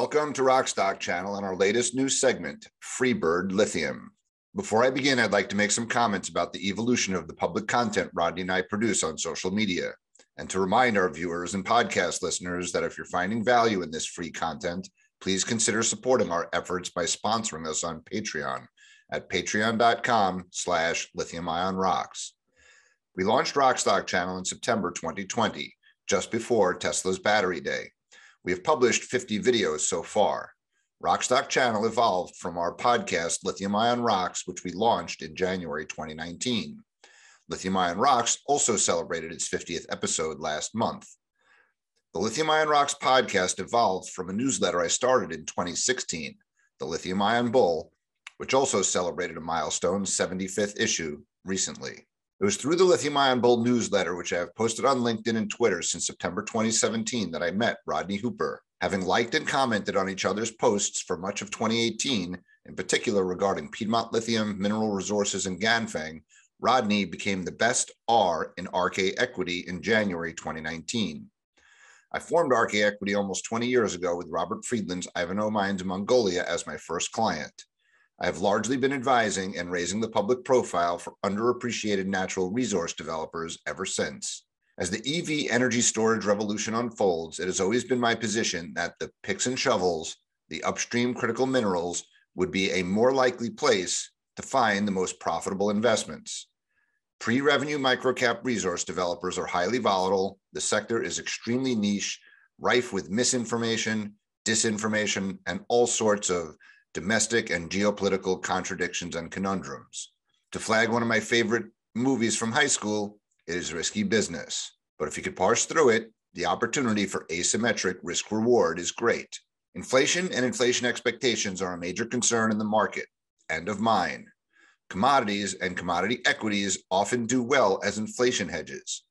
Welcome to Rockstock Channel and our latest news segment, Freebird Lithium. Before I begin, I'd like to make some comments about the evolution of the public content Rodney and I produce on social media, and to remind our viewers and podcast listeners that if you're finding value in this free content, please consider supporting our efforts by sponsoring us on Patreon at patreon.com/lithiumionrocks. We launched Rockstock Channel in September 2020, just before Tesla's Battery Day. We have published 50 videos so far. Rockstock Channel evolved from our podcast, Lithium Ion Rocks, which we launched in January 2019. Lithium Ion Rocks also celebrated its 50th episode last month. The Lithium Ion Rocks podcast evolved from a newsletter I started in 2016, the Lithium Ion Bull, which also celebrated a milestone 75th issue recently. It was through the Lithium Ion Bull newsletter, which I have posted on LinkedIn and Twitter since September 2017, that I met Rodney Hooper. Having liked and commented on each other's posts for much of 2018, in particular regarding Piedmont Lithium, mineral resources, and Ganfeng, Rodney became the best R in RK Equity in January 2019. I formed RK Equity almost 20 years ago with Robert Friedland's Ivanhoe Mines in Mongolia as my first client. I have largely been advising and raising the public profile for underappreciated natural resource developers ever since. As the EV energy storage revolution unfolds, it has always been my position that the picks and shovels, the upstream critical minerals, would be a more likely place to find the most profitable investments. Pre-revenue microcap resource developers are highly volatile. The sector is extremely niche, rife with misinformation, disinformation, and all sorts of domestic and geopolitical contradictions and conundrums. To flag one of my favorite movies from high school, it is risky business. But if you could parse through it, the opportunity for asymmetric risk reward is great. Inflation and inflation expectations are a major concern in the market, and of mine. Commodities and commodity equities often do well as inflation hedges.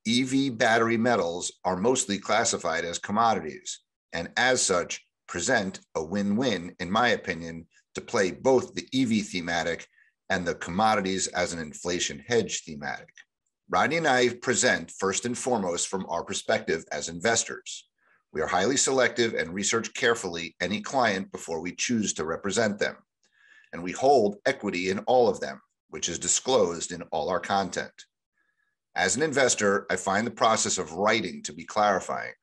EV battery metals are mostly classified as commodities, and as such, present a win-win, in my opinion, to play both the EV thematic and the commodities as an inflation hedge thematic. Rodney and I present first and foremost from our perspective as investors. We are highly selective and research carefully any client before we choose to represent them. And we hold equity in all of them, which is disclosed in all our content. As an investor, I find the process of writing to be clarifying.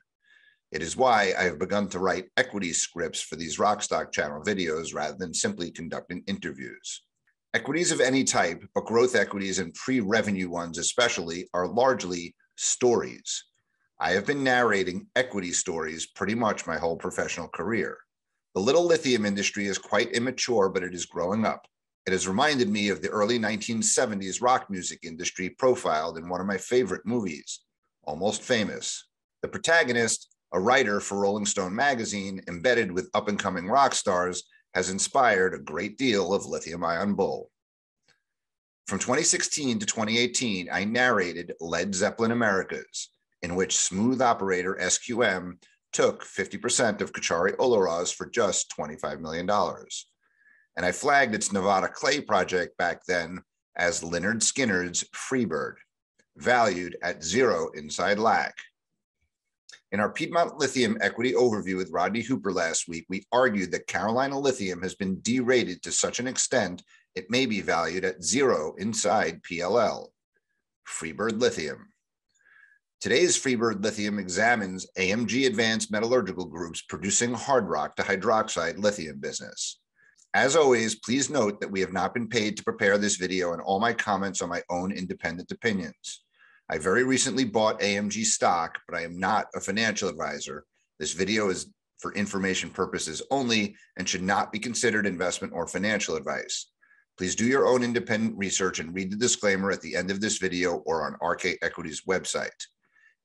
It is why I have begun to write equity scripts for these Rockstock Channel videos rather than simply conducting interviews. Equities of any type, but growth equities and pre-revenue ones especially, are largely stories. I have been narrating equity stories pretty much my whole professional career. The little lithium industry is quite immature, but it is growing up. It has reminded me of the early 1970s rock music industry profiled in one of my favorite movies, Almost Famous. The protagonist, a writer for Rolling Stone magazine embedded with up-and-coming rock stars, has inspired a great deal of Lithium Ion Bull. From 2016 to 2018, I narrated Led Zeppelin Americas, in which smooth operator SQM took 50% of Cauchari-Olaroz for just $25 million. And I flagged its Nevada clay project back then as Lynyrd Skynyrd's Freebird, valued at zero inside LAC. In our Piedmont Lithium equity overview with Rodney Hooper last week, we argued that Carolina Lithium has been derated to such an extent it may be valued at zero inside PLL. Freebird Lithium. Today's Freebird Lithium examines AMG Advance Metallurgical Group's producing hard rock to hydroxide lithium business. As always, please note that we have not been paid to prepare this video, and all my comments are my own independent opinions. I very recently bought AMG stock, but I am not a financial advisor. This video is for information purposes only and should not be considered investment or financial advice. Please do your own independent research and read the disclaimer at the end of this video or on RK Equity's website.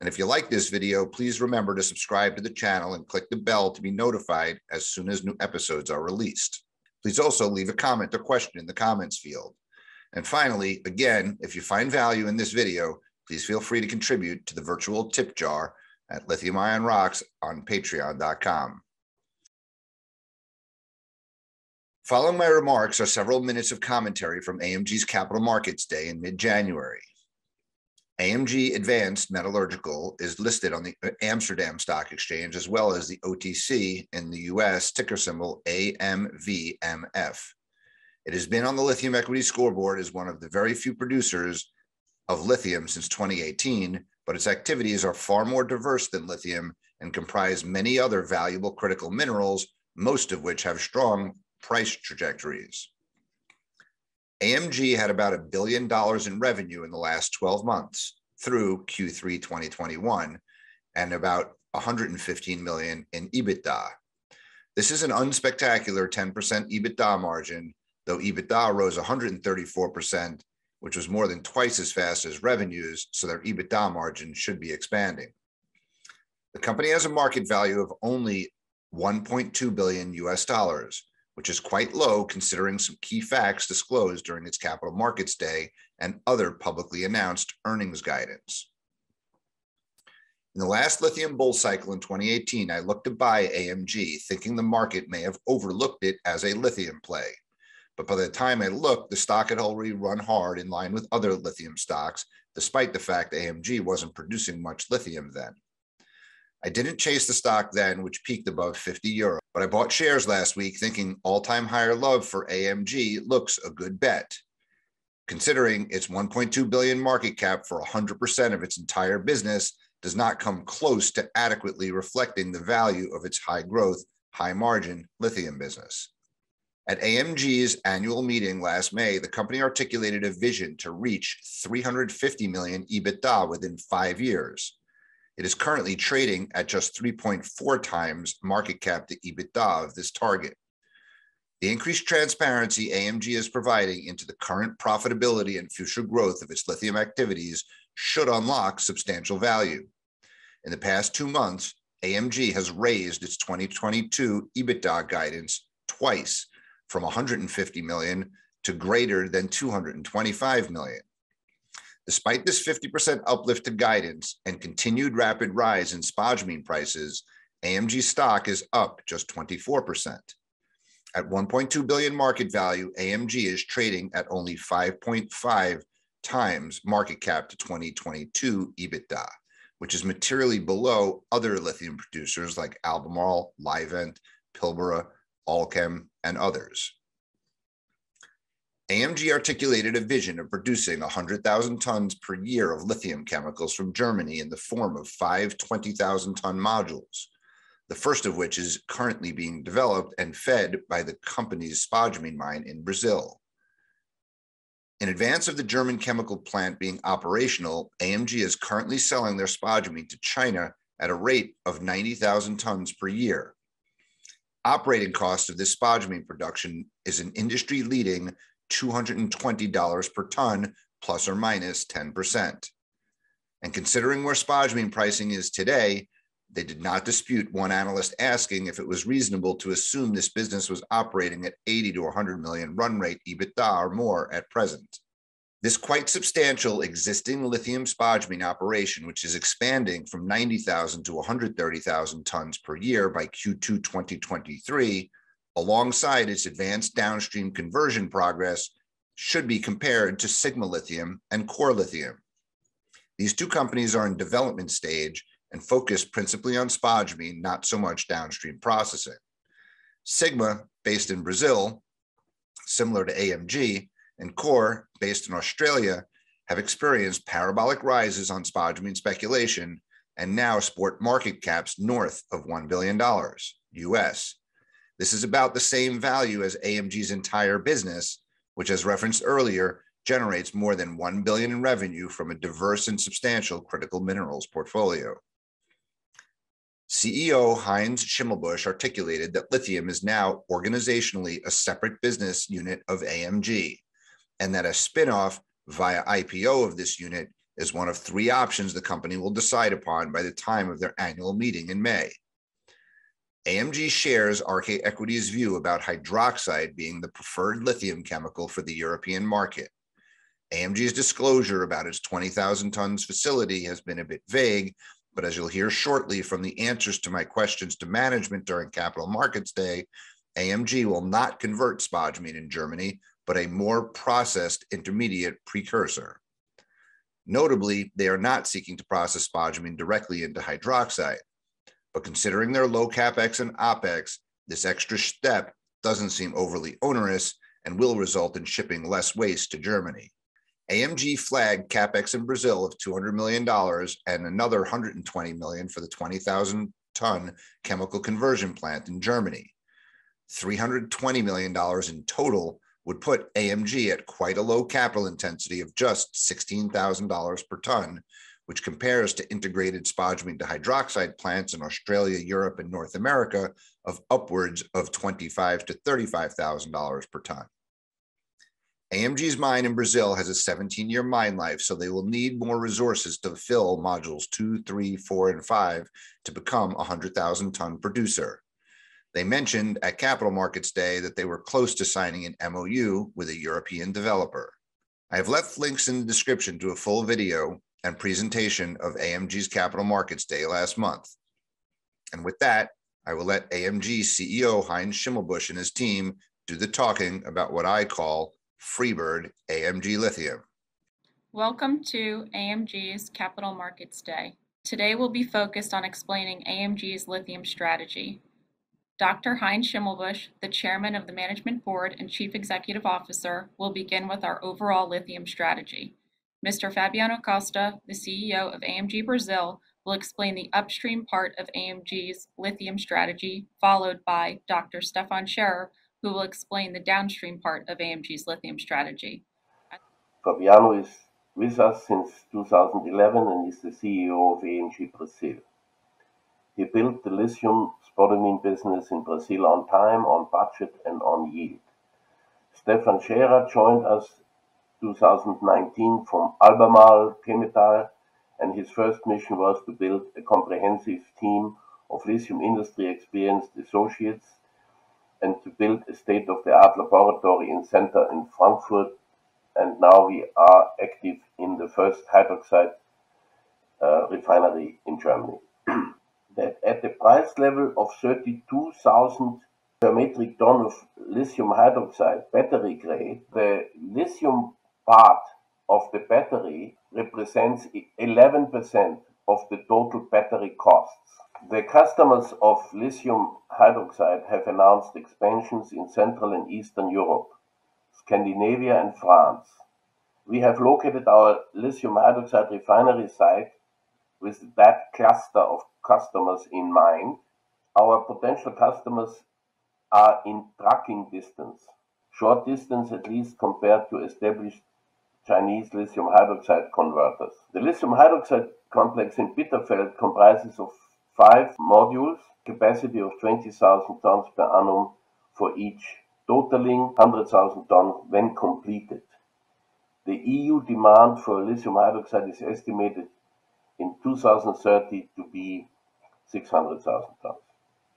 And if you like this video, please remember to subscribe to the channel and click the bell to be notified as soon as new episodes are released. Please also leave a comment or question in the comments field. And finally, again, if you find value in this video, please feel free to contribute to the virtual tip jar at Lithium Ion Rocks on patreon.com. Following my remarks are several minutes of commentary from AMG's Capital Markets Day in mid-January. AMG Advance Metallurgical is listed on the Amsterdam Stock Exchange as well as the OTC in the US, ticker symbol AMVMF. It has been on the Lithium Equity Scoreboard as one of the very few producers of lithium since 2018, but its activities are far more diverse than lithium and comprise many other valuable critical minerals, most of which have strong price trajectories. AMG had about $1 billion in revenue in the last 12 months through Q3 2021 and about $115 million in EBITDA. This is an unspectacular 10% EBITDA margin, though EBITDA rose 134%, which was more than twice as fast as revenues, so their EBITDA margin should be expanding. The company has a market value of only $1.2 billion US, which is quite low considering some key facts disclosed during its Capital Markets Day and other publicly announced earnings guidance. In the last lithium bull cycle in 2018, I looked to buy AMG, thinking the market may have overlooked it as a lithium play. But by the time I looked, the stock had already run hard in line with other lithium stocks, despite the fact AMG wasn't producing much lithium then. I didn't chase the stock then, which peaked above 50 euro, but I bought shares last week thinking all-time higher love for AMG looks a good bet. Considering its 1.2 billion market cap for 100% of its entire business does not come close to adequately reflecting the value of its high-growth, high-margin lithium business. At AMG's annual meeting last May, the company articulated a vision to reach 350 million EBITDA within 5 years. It is currently trading at just 3.4 times market cap to EBITDA of this target. The increased transparency AMG is providing into the current profitability and future growth of its lithium activities should unlock substantial value. In the past 2 months, AMG has raised its 2022 EBITDA guidance twice, from 150 million to greater than 225 million. Despite this 50% uplift to guidance and continued rapid rise in spodumene prices, AMG stock is up just 24%. At 1.2 billion market value, AMG is trading at only 5.5 times market cap to 2022 EBITDA, which is materially below other lithium producers like Albemarle, Livent, Pilbara, Allchem, and others. AMG articulated a vision of producing 100,000 tons per year of lithium chemicals from Germany in the form of 5 20,000-ton modules, the first of which is currently being developed and fed by the company's spodumene mine in Brazil. In advance of the German chemical plant being operational, AMG is currently selling their spodumene to China at a rate of 90,000 tons per year. Operating cost of this spodumene production is an industry-leading $220 per ton, plus or minus 10%. And considering where spodumene pricing is today, they did not dispute one analyst asking if it was reasonable to assume this business was operating at 80 to 100 million run rate EBITDA or more at present. This quite substantial existing lithium spodumene operation, which is expanding from 90,000 to 130,000 tons per year by Q2 2023, alongside its advanced downstream conversion progress, should be compared to Sigma Lithium and Core Lithium. These two companies are in development stage and focus principally on spodumene, not so much downstream processing. Sigma, based in Brazil, similar to AMG, and Core, based in Australia, have experienced parabolic rises on spodumene speculation and now sport market caps north of $1 billion US. This is about the same value as AMG's entire business, which, as referenced earlier, generates more than $1 billion in revenue from a diverse and substantial critical minerals portfolio. CEO Heinz Schimmelbusch articulated that lithium is now organizationally a separate business unit of AMG, and that a spin-off via IPO of this unit is one of 3 options the company will decide upon by the time of their annual meeting in May. AMG shares RK Equity's view about hydroxide being the preferred lithium chemical for the European market. AMG's disclosure about its 20,000 tons facility has been a bit vague, but as you'll hear shortly from the answers to my questions to management during Capital Markets Day, AMG will not convert spodumene in Germany, but a more processed intermediate precursor. Notably, they are not seeking to process spodumene directly into hydroxide. But considering their low capex and opex, this extra step doesn't seem overly onerous and will result in shipping less waste to Germany. AMG flagged capex in Brazil of $200 million and another $120 million for the 20,000-ton chemical conversion plant in Germany. $320 million in total would put AMG at quite a low capital intensity of just $16,000 per ton, which compares to integrated spodumene to hydroxide plants in Australia, Europe, and North America of upwards of $25,000 to $35,000 per ton. AMG's mine in Brazil has a 17-year mine life, so they will need more resources to fill modules 2, 3, 4, and 5 to become a 100,000-ton producer. They mentioned at Capital Markets Day that they were close to signing an MOU with a European developer. I have left links in the description to a full video and presentation of AMG's Capital Markets Day last month. And with that, I will let AMG CEO Heinz Schimmelbusch and his team do the talking about what I call Freebird AMG Lithium. Welcome to AMG's Capital Markets Day. Today we'll be focused on explaining AMG's lithium strategy. Dr. Heinz Schimmelbusch, the Chairman of the Management Board and Chief Executive Officer, will begin with our overall lithium strategy. Mr. Fabiano Costa, the CEO of AMG Brazil, will explain the upstream part of AMG's lithium strategy, followed by Dr. Stefan Scherer, who will explain the downstream part of AMG's lithium strategy. Fabiano is with us since 2011 and is the CEO of AMG Brazil. He built the lithium spodumene business in Brazil on time, on budget, and on yield. Stefan Scherer joined us 2019 from Albemarle Chemetall, and his first mission was to build a comprehensive team of lithium industry experienced associates and to build a state-of-the-art laboratory in center in Frankfurt. And now we are active in the first hydroxide refinery in Germany. That at the price level of 32,000 per metric ton of lithium hydroxide battery grade, the lithium part of the battery represents 11% of the total battery costs. The customers of lithium hydroxide have announced expansions in Central and Eastern Europe, Scandinavia, and France. We have located our lithium hydroxide refinery site with that cluster of customers in mind. Our potential customers are in trucking distance, short distance at least compared to established Chinese lithium hydroxide converters. The lithium hydroxide complex in Bitterfeld comprises of 5 modules, capacity of 20,000 tons per annum for each, totaling 100,000 tons when completed. The EU demand for lithium hydroxide is estimated in 2030 to be 600,000 tons.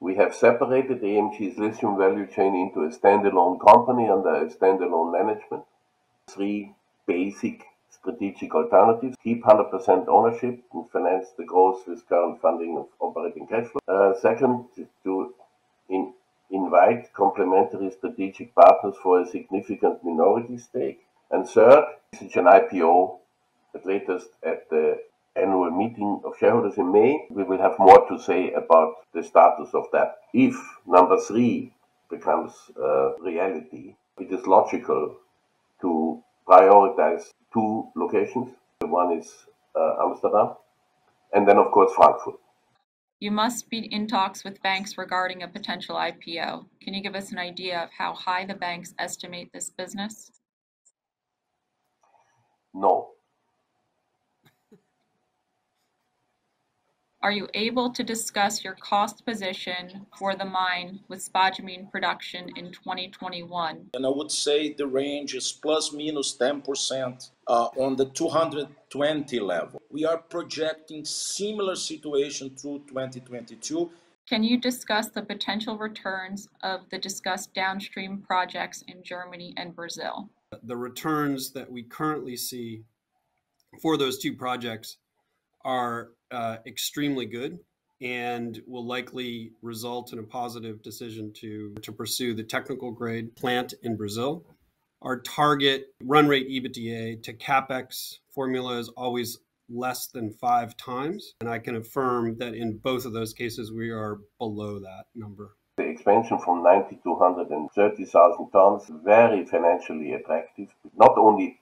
We have separated AMG's lithium value chain into a standalone company under a standalone management. 3 basic strategic alternatives: keep 100% ownership and finance the growth with current funding of operating cash flow. Second, to invite complementary strategic partners for a significant minority stake. And third, it's an IPO, at latest at the annual meeting of shareholders in May. We will have more to say about the status of that. If number 3 becomes reality, it is logical to prioritize 2 locations. One is Amsterdam, and then of course Frankfurt. You must be in talks with banks regarding a potential IPO. Can you give us an idea of how high the banks estimate this business? No. Are you able to discuss your cost position for the mine with spodumene production in 2021? And I would say the range is plus minus 10% on the 220 level. We are projecting similar situation through 2022. Can you discuss the potential returns of the discussed downstream projects in Germany and Brazil? The returns that we currently see for those 2 projects are extremely good and will likely result in a positive decision to pursue the technical grade plant in Brazil Our target run rate EBITDA to capex formula is always less than 5 times. And I can affirm that in both of those cases, we are below that number. The expansion from 90 to 130,000 tons, very financially attractive. Not only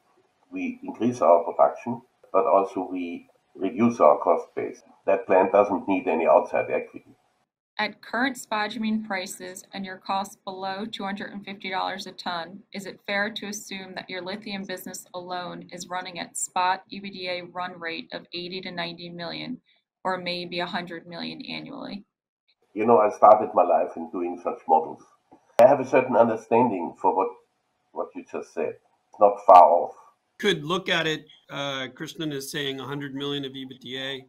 we increase our production, but also we reduce our cost base. That plant doesn't need any outside equity. At current spodumene prices and your costs below $250 a ton, is it fair to assume that your lithium business alone is running at spot EBITDA run rate of 80 to 90 million, or maybe 100 million annually? You know, I started my life in doing such models. I have a certain understanding for what you just said. It's not far off. Could look at it, Kristen is saying 100 million of EBITDA.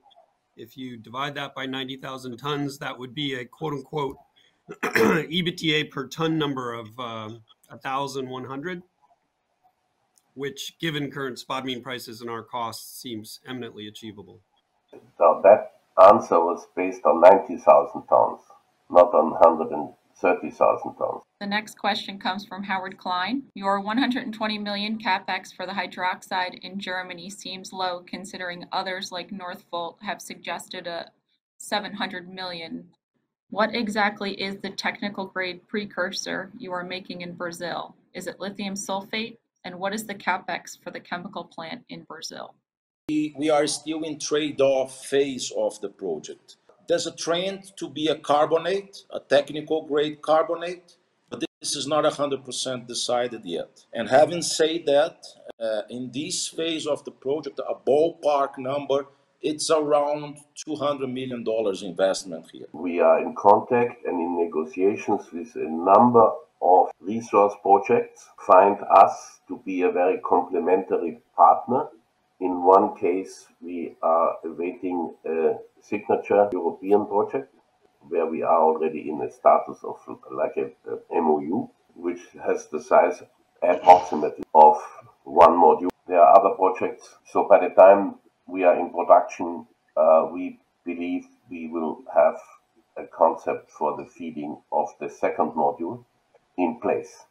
If you divide that by 90,000 tons, that would be a quote unquote EBITDA per ton number of 1,100, which given current spodumene prices and our costs seems eminently achievable. So that answer was based on 90,000 tons, not on 130,000 tons. The next question comes from Howard Klein. Your 120 million capex for the hydroxide in Germany seems low considering others like Northvolt have suggested a 700 million. What exactly is the technical grade precursor you are making in Brazil? Is it lithium sulfate? And what is the capex for the chemical plant in Brazil? We are still in trade-off phase of the project. There's a trend to be a carbonate, a technical grade carbonate, but this is not 100% decided yet. And having said that, in this phase of the project, a ballpark number, it's around $200 million investment here. We are in contact and in negotiations with a number of resource projects, find us to be a very complementary partner. In one case, we are awaiting a signature European project where we are already in a status of like a MOU, which has the size approximately of one module. There are other projects. So by the time we are in production, we believe we will have a concept for the feeding of the second module in place.